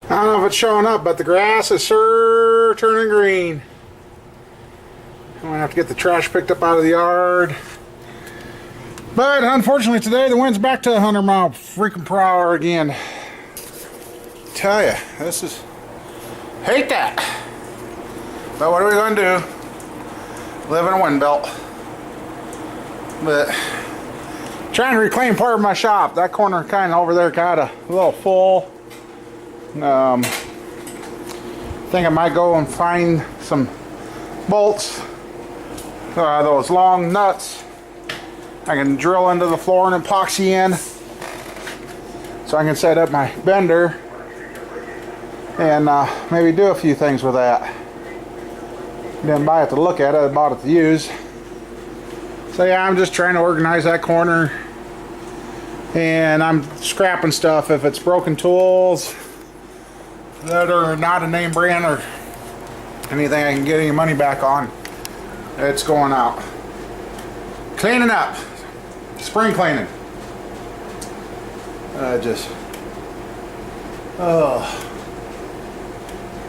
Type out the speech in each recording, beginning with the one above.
I don't know if it's showing up, but the grass is sure turning green. I'm gonna have to get the trash picked up out of the yard. But unfortunately today the wind's back to 100 mile freaking per hour again. Tell ya, this is, hate that. But what are we gonna do? Live in a wind belt. But trying to reclaim part of my shop. That corner kind of over there kind of a little full. Think I might go and find some bolts, those long nuts I can drill into the floor and epoxy in, so I can set up my bender and maybe do a few things with that. Didn't buy it to look at it, I bought it to use. So yeah, I'm just trying to organize that corner, and I'm scrapping stuff. If it's broken tools that are not a name brand or anything I can get any money back on, it's going out. Cleaning up, spring cleaning.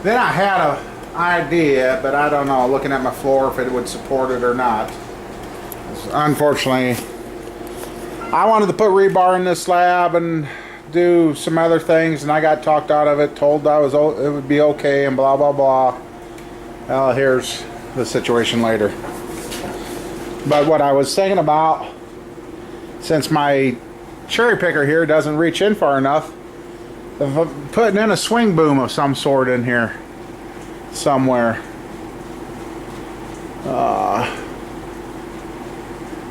Then I had an idea, but I don't know, looking at my floor, if it would support it or not. Unfortunately, I wanted to put rebar in this slab and do some other things, and I got talked out of it, told it would be okay, and blah blah blah. Well, here's the situation later. But what I was thinking about, since my cherry picker here doesn't reach in far enough, of putting in a swing boom of some sort in here somewhere.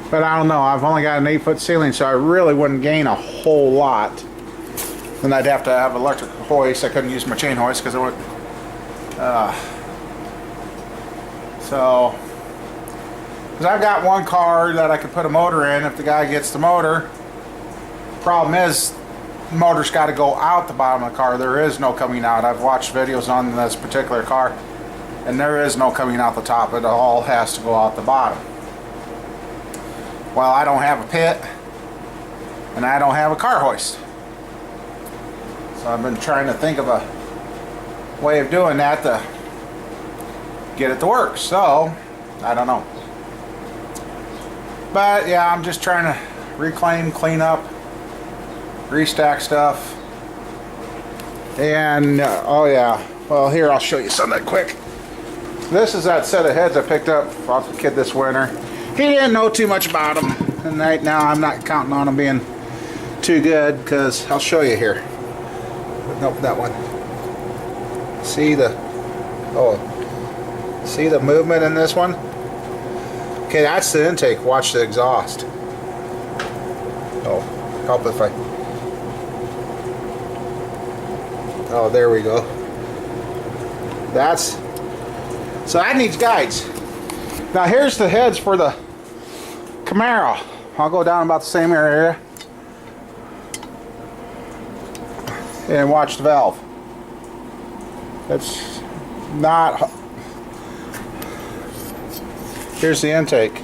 But I don't know, I've only got an 8-foot ceiling, so I really wouldn't gain a whole lot. Then I'd have to have electric hoist. I couldn't use my chain hoist because it would. Because I've got one car that I could put a motor in if the guy gets the motor. Problem is, the motor's got to go out the bottom of the car. There is no coming out. I've watched videos on this particular car, and there is no coming out the top. It all has to go out the bottom. Well, I don't have a pit, and I don't have a car hoist. So I've been trying to think of a way of doing that to get it to work. So, I don't know. But yeah, I'm just trying to reclaim, clean up, restack stuff. And, oh yeah, well here I'll show you something quick. This is that set of heads I picked up off the kid this winter. He didn't know too much about them. And right now I'm not counting on them being too good, because I'll show you here. Nope, that one. See the movement in this one? Okay, that's the intake. Watch the exhaust. Oh, help if I... Oh, there we go. So that needs guides. Now here's the heads for the Camaro. I'll go down about the same area and watch the valve. It's not... Here's the intake.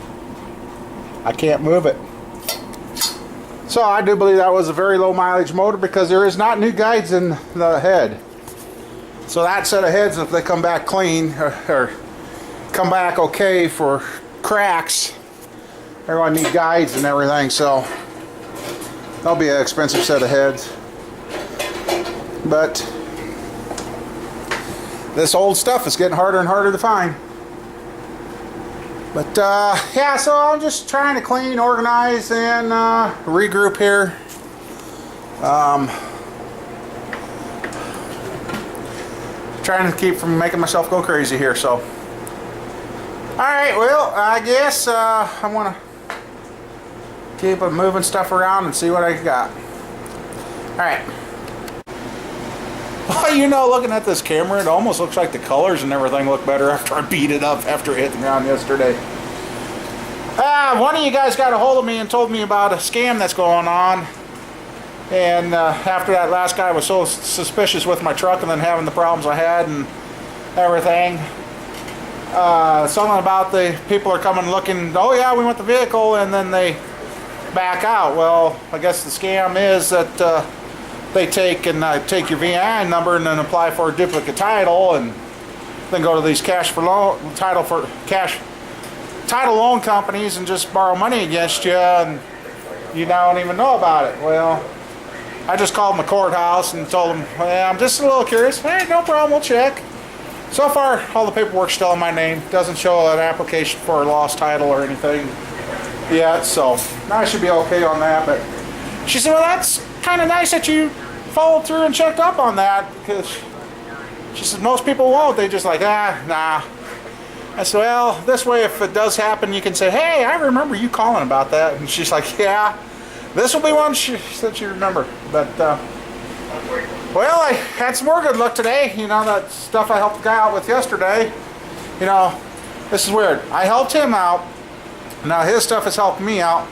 I can't move it. So I do believe that was a very low mileage motor, because there is not new guides in the head. So that set of heads, if they come back clean or come back okay for cracks, they're going to need guides and everything. So that'll be an expensive set of heads. But this old stuff is getting harder and harder to find. But yeah, so I'm just trying to clean, organize, and regroup here. Trying to keep from making myself go crazy here. So, all right, well, I guess I want to keep moving stuff around and see what I got. All right. Well, you know, looking at this camera, it almost looks like the colors and everything look better after I beat it up after it hit the ground yesterday. One of you guys got a hold of me and told me about a scam that's going on. And after that last guy was so suspicious with my truck and then having the problems I had and everything, something about the people are coming looking, oh yeah, we want the vehicle, and then they back out. Well, I guess the scam is that they take your VIN number and then apply for a duplicate title, and then go to these title loan companies and just borrow money against you, and you don't even know about it. Well, I just called the courthouse and told them, well, I'm just a little curious. Hey, no problem, we'll check. So far, all the paperwork's still in my name. Doesn't show an application for a lost title or anything yet, so I should be okay on that. But she said, well, that's kind of nice that you followed through and checked up on that, because she said most people won't. They just like, nah. I said, well, this way if it does happen, you can say, hey, I remember you calling about that. And she's like, yeah, this will be one she said she remembered. But, well, I had some more good luck today. You know, that stuff I helped the guy out with yesterday. You know, this is weird. I helped him out. Now his stuff has helped me out.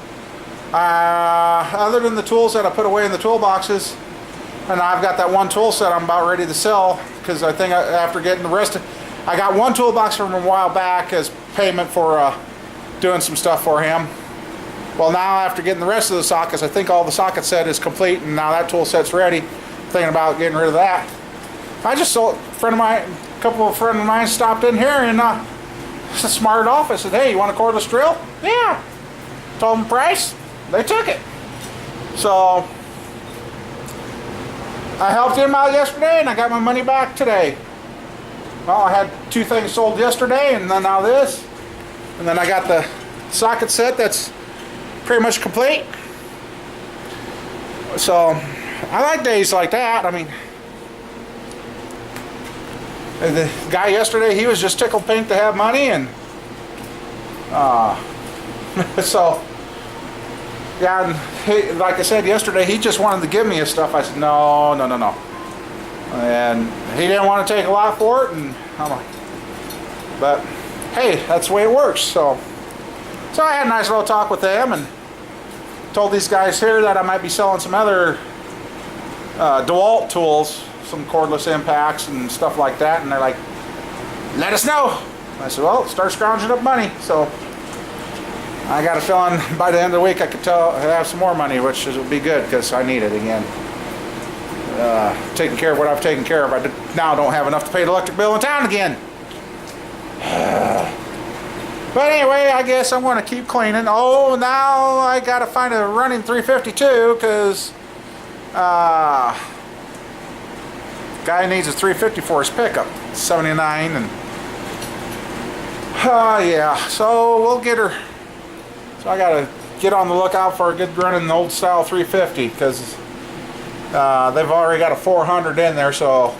Other than the tools that I put away in the toolboxes, and I've got that one tool set I'm about ready to sell, because I think after getting the rest of, I got one toolbox from a while back as payment for doing some stuff for him. Well, now after getting the rest of the sockets, I think all the socket set is complete, and now that tool set's ready. Thinking about getting rid of that. I just saw a couple of friends of mine stopped in here and smarted off. I said, hey, you want a cordless drill? Yeah. Told them price. They took it. So I helped him out yesterday, and I got my money back today. Well, I had 2 things sold yesterday, and then now this. And then I got the socket set that's pretty much complete. So I like days like that. I mean, the guy yesterday, he was just tickled pink to have money, and so yeah, and he, like I said yesterday, he just wanted to give me his stuff. I said no, and he didn't want to take a lot for it, and I'm like, but hey, that's the way it works. So I had a nice little talk with them, and told these guys here that I might be selling some other DeWalt tools, some cordless impacts and stuff like that, and they're like, let us know. I said, well, start scrounging up money. So I got a feeling by the end of the week I could have some more money, which would be good, because I need it again. Taking care of what I've taken care of, I now don't have enough to pay the electric bill in town again. But anyway, I guess I'm going to keep cleaning. Oh, now I got to find a running 352, because guy needs a 350 for his pickup. 79, and yeah, so we'll get her. So I got to get on the lookout for a good running old style 350, because they've already got a 400 in there, so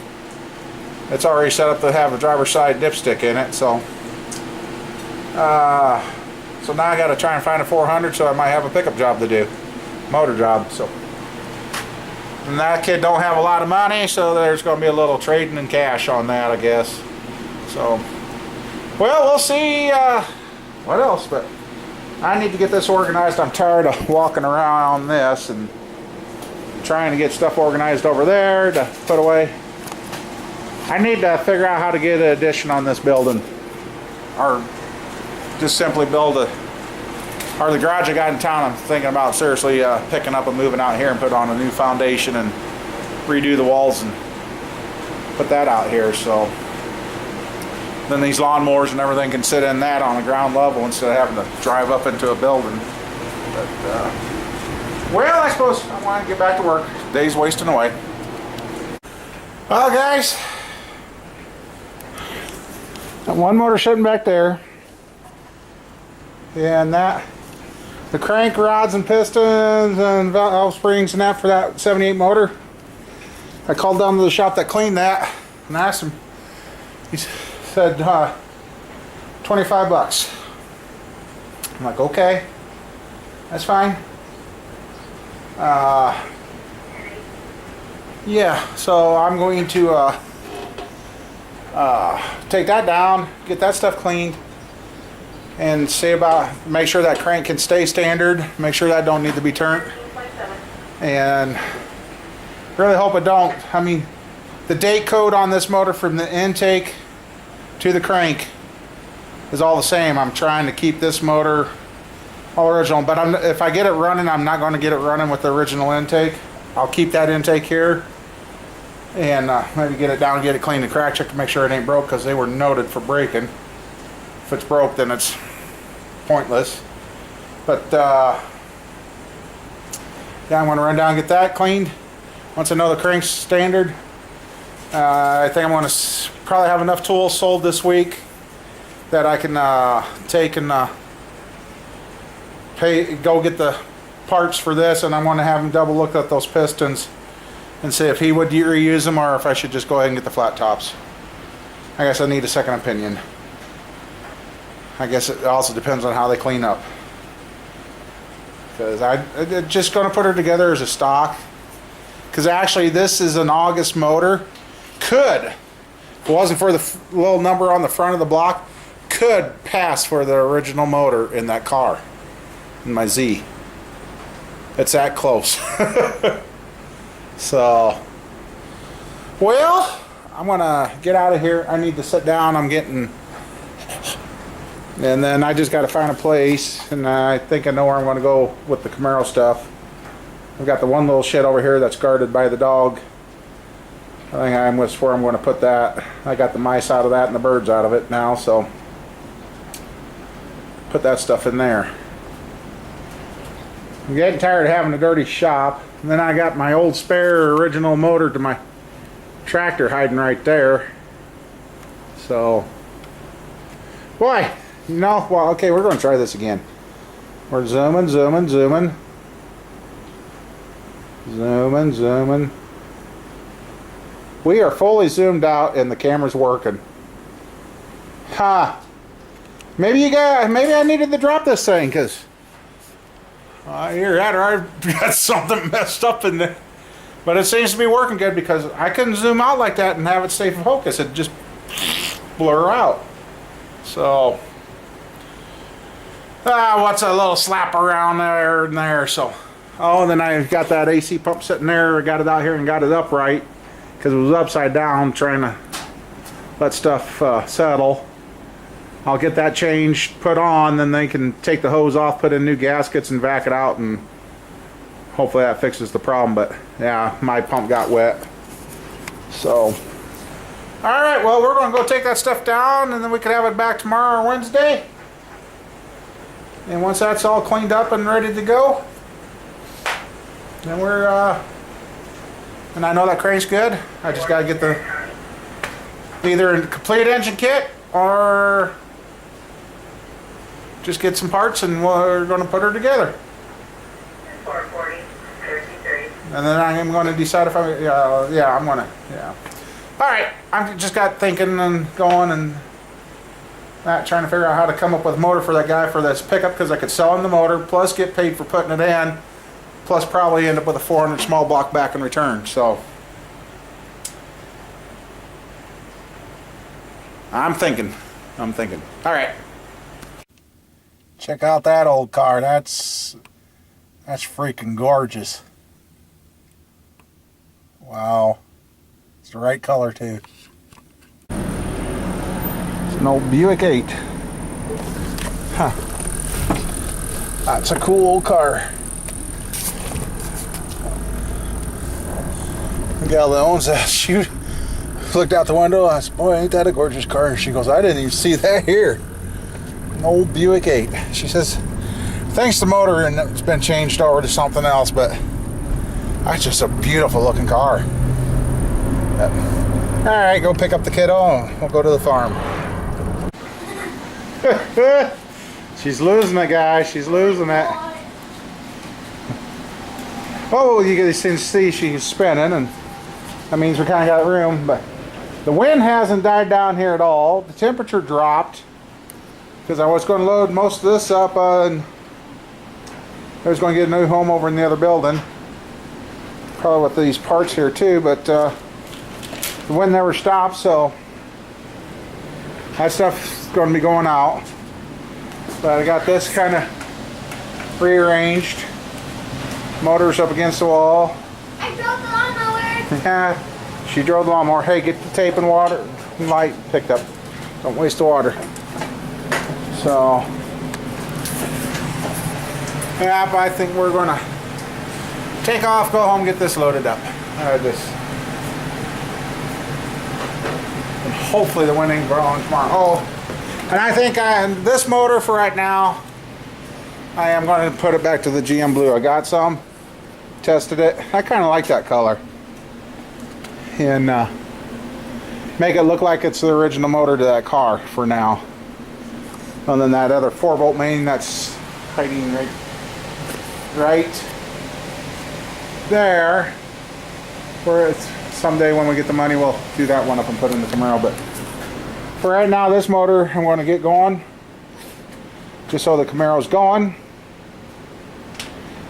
it's already set up to have a driver's side dipstick in it. So now I got to try and find a 400, so I might have a pickup job to do, motor job. So, and that kid don't have a lot of money, so there's going to be a little trading in cash on that, I guess. So, well, we'll see what else, but I need to get this organized. I'm tired of walking around on this and trying to get stuff organized over there to put away. I need to figure out how to get an addition on this building, or just simply build the garage I got in town. I'm thinking about seriously picking up and moving out here and put on a new foundation and redo the walls and put that out here, so then these lawnmowers and everything can sit in that on the ground level instead of having to drive up into a building. But well, I suppose I want to get back to work. Day's wasting away. Well, guys, got one motor sitting back there, and that the crank rods and pistons and valve springs and that for that 78 motor. I called down to the shop that cleaned that and asked him. He said 25 bucks. I'm like, okay, that's fine. Yeah, so I'm going to take that down, get that stuff cleaned, and see about, make sure that crank can stay standard, make sure that don't need to be turned, and really hope it don't. I mean, the date code on this motor from the intake to the crank is all the same. I'm trying to keep this motor all original, but if I get it running, I'm not going to get it running with the original intake. I'll keep that intake here and maybe get it down, get it clean and crack check to make sure it ain't broke, because they were noted for breaking. If it's broke, then it's pointless. But yeah, I'm going to run down and get that cleaned. Once I know the crank's standard, I think I'm going to probably have enough tools sold this week that I can take and go get the parts for this, and I'm going to have him double look at those pistons and see if he would reuse them or if I should just go ahead and get the flat tops. I guess I need a second opinion. I guess it also depends on how they clean up, because I'm just going to put her together as a stock, because actually this is an August motor. Could, if it wasn't for the little number on the front of the block, could pass for the original motor in that car, in my Z. It's that close. So, well, I'm gonna get out of here. I need to sit down. I'm getting, and then I just got to find a place, and I think I know where I'm going to go with the Camaro stuff. I've got the one little shed over here that's guarded by the dog. I think that's where I'm going to put that. I got the mice out of that and the birds out of it now, so put that stuff in there. I'm getting tired of having a dirty shop. And then I got my old spare original motor to my tractor hiding right there. So, boy, no, well, okay, we're going to try this again. We're zooming, zooming, zooming. Zooming, zooming. We are fully zoomed out and the camera's working. Ha! Maybe I needed to drop this thing, because either that or I got something messed up in there. But it seems to be working good, because I couldn't zoom out like that and have it stay focused. It just blur out. So, what's a little slap around there and there. So, oh, and then I got that AC pump sitting there. I got it out here and got it upright, because it was upside down, trying to let stuff settle. I'll get that changed, put on, then they can take the hose off, put in new gaskets and vac it out, and hopefully that fixes the problem. But yeah, my pump got wet. So, alright, well, we're going to go take that stuff down, and then we can have it back tomorrow or Wednesday. And once that's all cleaned up and ready to go, then we're and I know that crank's good. I just got to get the either a complete engine kit or just get some parts, and we're going to put her together. 440, 33. And then I am going to decide if I'm, yeah, I'm going to, yeah. All right, I just got thinking and going and trying to figure out how to come up with a motor for that guy for this pickup, because I could sell him the motor, plus get paid for putting it in, plus probably end up with a 400 small block back in return. So, I'm thinking. All right. Check out that old car. That's freaking gorgeous. Wow. It's the right color too. It's an old Buick 8. Huh. That's a cool old car. The gal that owns that, shoot, looked out the window. I said, boy, ain't that a gorgeous car? And she goes, I didn't even see that here. An old Buick 8. She says, thanks to the motor, and it's been changed over to something else, but that's just a beautiful looking car. All right, go pick up the kiddo. We'll go to the farm. She's losing it, guys. She's losing it. Oh, you can see she's spinning, and that means we kind of got room, but the wind hasn't died down here at all. The temperature dropped, because I was going to load most of this up, and I was going to get a new home over in the other building. Probably with these parts here too, but the wind never stopped, so that stuff's going to be going out. But I got this kind of rearranged. Motor's up against the wall. I drove the lawnmower. Yeah, she drove the lawnmower. Hey, get the tape and water, light picked up. Don't waste the water. So, yeah, but I think we're gonna take off, go home, get this loaded up. And hopefully the wind ain't blowing tomorrow. Oh, and I think this motor for right now, I am going to put it back to the GM Blue. I got some, tested it. I kind of like that color. And make it look like it's the original motor to that car for now. And then that other 4-volt main that's hiding right there, where it's someday when we get the money we'll do that one up and put in the Camaro. But for right now, this motor I'm going to get going just so the Camaro's going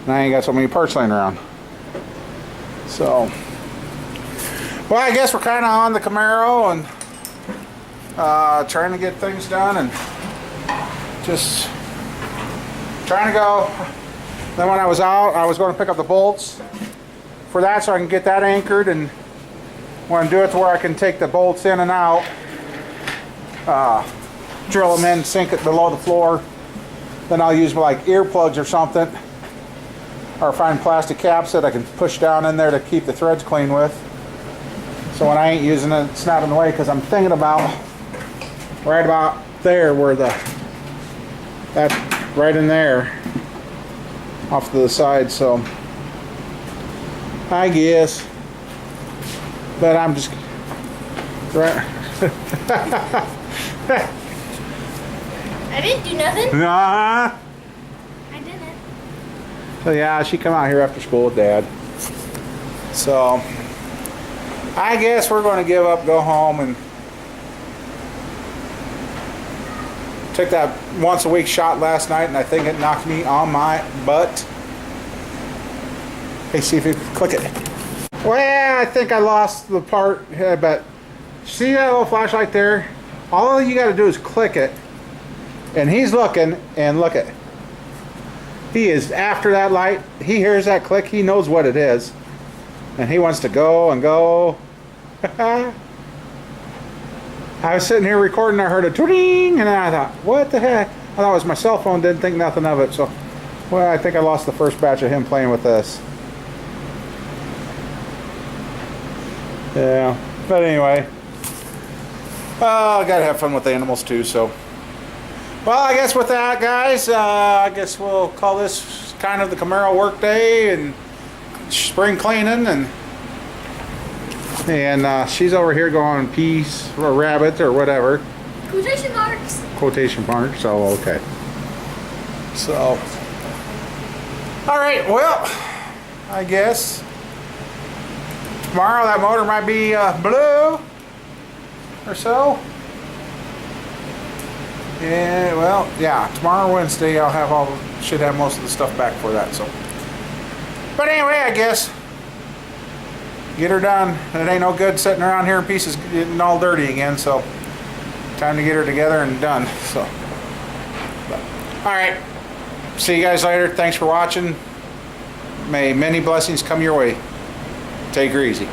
and I ain't got so many parts laying around. So well, I guess we're kind of on the Camaro and trying to get things done and just trying to go. Then when I was out, I was going to pick up the bolts for that so I can get that anchored, and want to do it to where I can take the bolts in and out, drill them in, sink it below the floor. Then I'll use like earplugs or something, or find plastic caps that I can push down in there to keep the threads clean with. So when I ain't using it, it's not in the way, because I'm thinking about right about there where that right in there off to the side. So I guess, but I'm just right. I didn't do nothing. Nah. I didn't. So yeah, she come out here after school with Dad. So I guess we're going to give up, go home, and took that once a week shot last night, and I think it knocked me on my butt. Hey, see if you can click it. Well, I think I lost the part, but see that little flashlight there? All you got to do is click it, and he's looking, and look at. He is after that light. He hears that click. He knows what it is, and he wants to go and go. I was sitting here recording, I heard a twing, and I thought, what the heck? I thought it was my cell phone, didn't think nothing of it. So, well, I think I lost the first batch of him playing with this. Yeah, but anyway. I gotta have fun with animals too, so. Well, I guess with that, guys, I guess we'll call this kind of the Camaro work day and spring cleaning, and she's over here going peace or rabbit or whatever. Quotation marks. Quotation marks. So okay. So, all right. Well, I guess tomorrow that motor might be blue or so. Yeah. Well, yeah. Tomorrow Wednesday, should have most of the stuff back for that. So, but anyway, I guess. Get her done. It ain't no good sitting around here in pieces getting all dirty again, so time to get her together and done. So, all right. See you guys later. Thanks for watching. May many blessings come your way. Take her easy.